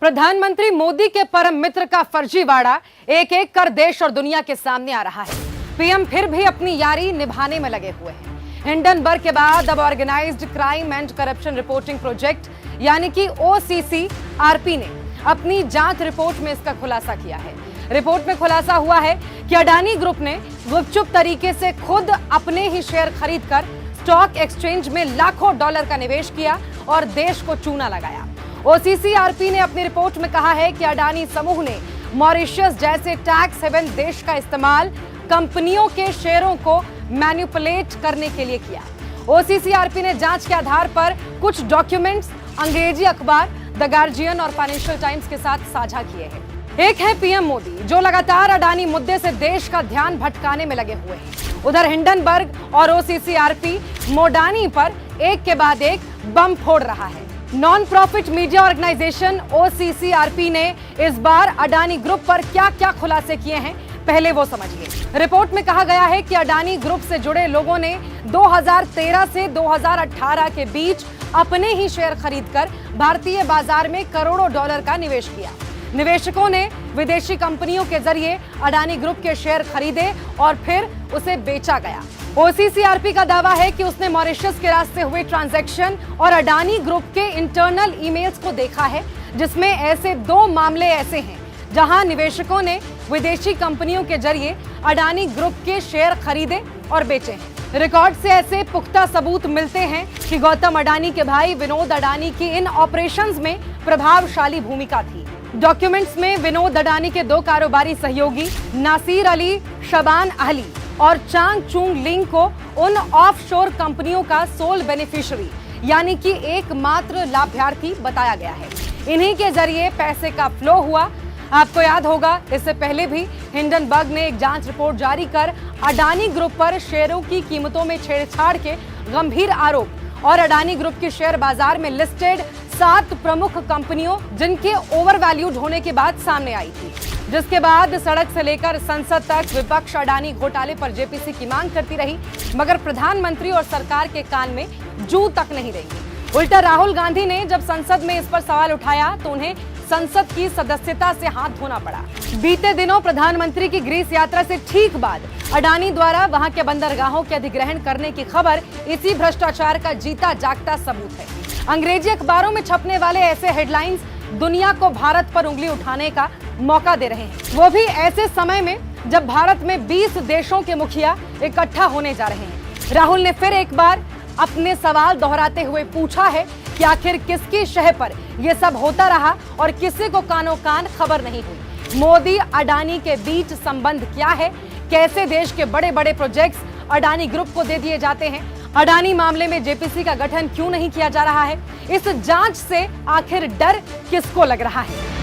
प्रधानमंत्री मोदी के परम मित्र का फर्जीवाड़ा एक एक कर देश और दुनिया के सामने आ रहा है। पीएम फिर भी अपनी यारी निभाने में लगे हुए हैं। हिंडनबर्ग के बाद अब Organized Crime and Corruption Reporting Project यानी कि OCCRP ने अपनी जांच रिपोर्ट में इसका खुलासा किया है। रिपोर्ट में खुलासा हुआ है कि अडानी ग्रुप ने गुपचुप तरीके से खुद अपने ही शेयर खरीदकर स्टॉक एक्सचेंज में लाखों डॉलर का निवेश किया और देश को चूना लगाया। OCCRP ने अपनी रिपोर्ट में कहा है कि अडानी समूह ने मॉरिशस जैसे टैक्स हेवन देश का इस्तेमाल कंपनियों के शेयरों को मैनिपुलेट करने के लिए किया। OCCRP ने जांच के आधार पर कुछ डॉक्यूमेंट्स अंग्रेजी अखबार द गार्जियन और फाइनेंशियल टाइम्स के साथ साझा किए हैं। एक है पीएम मोदी, जो लगातार अडानी मुद्दे से देश का ध्यान भटकाने में लगे हुए हैं। उधर हिंडनबर्ग और OCCRP मोडानी पर एक के बाद एक बम फोड़ रहा है। Non profit media organisation OCCRP ने इस बार अडानी ग्रुप पर क्या-क्या खुलासे किए हैं, पहले वो समझिए। रिपोर्ट में कहा गया है कि अडानी ग्रुप से जुड़े लोगों ने 2013 से 2018 के बीच अपने ही शेयर खरीदकर भारतीय बाजार में करोड़ों डॉलर का निवेश किया। निवेशकों ने विदेशी कंपनियों के जरिए अडानी ग्रुप के शेयर खरीदे और फिर उसे बेचा गया। OCCRP का दावा है कि उसने मॉरिशस के रास्ते हुए ट्रांजैक्शन और अडानी ग्रुप के इंटरनल ईमेल्स को देखा है, जिसमें ऐसे 2 मामले ऐसे हैं जहां निवेशकों ने विदेशी कंपनियों के जरिए अडानी ग्रुप के शेयर खरीदे और बेचे हैं। रिकॉर्ड से ऐसे पुख्ता सबूत मिलते हैं कि गौतम अडानी के भाई विनोद अडानी की इन ऑपरेशंस में प्रभावशाली भूमिका थी। डॉक्यूमेंट्स में विनोद अडानी के 2 कारोबारी सहयोगी नासिर अली शबान अहली और चांग चुंग लिंग को उन ऑफशोर कंपनियों का सोल बेनिफिशियरी यानी कि एकमात्र लाभार्थी बताया गया है। इन्हीं के जरिए पैसे का फ्लो हुआ। आपको याद होगा, इससे पहले भी हिंडनबर्ग ने एक जांच रिपोर्ट जारी कर अडानी ग्रुप पर शेयरों की कीमतों में छेड़छाड़ के गंभीर आरोप और अडानी ग्रुप के शेयर बाजार में लिस्टेड 7 प्रमुख कंपनियों जिनके ओवर वैल्यूड होने के बाद सामने आई थी, जिसके बाद सड़क से लेकर संसद तक विपक्ष अडानी घोटाले पर JPC की मांग करती रही, मगर प्रधानमंत्री और सरकार के कान में जू तक नहीं रही। उल्टा राहुल गांधी ने जब संसद में इस पर सवाल उठाया तो उन्हें संसद की सदस्यता से हाथ धोना पड़ा। बीते दिनों प्रधानमंत्री की ग्रीस यात्रा से ठीक बाद अडानी द्वारा वहां के बंदरगाहों के अधिग्रहण करने की खबर इसी भ्रष्टाचार का जीता जागता सबूत है। अंग्रेजी अखबारों में छपने वाले ऐसे हेडलाइंस दुनिया को भारत पर उंगली उठाने का मौका दे रहे हैं, वो भी ऐसे समय में जब भारत में 20 देशों के मुखिया इकट्ठा होने जा रहे हैं। राहुल ने फिर एक बार अपने सवाल दोहराते हुए पूछा है कि आखिर किसकी शह पर यह सब होता रहा और किसी को कानों कान खबर नहीं हुई। मोदी अडानी के बीच संबंध क्या है, कैसे देश के बड़े बड़े प्रोजेक्ट्स अडानी ग्रुप को दे दिए जाते हैं, अडानी मामले में JPC का गठन क्यों नहीं किया जा रहा है, इस जांच से आखिर डर किसको लग रहा है।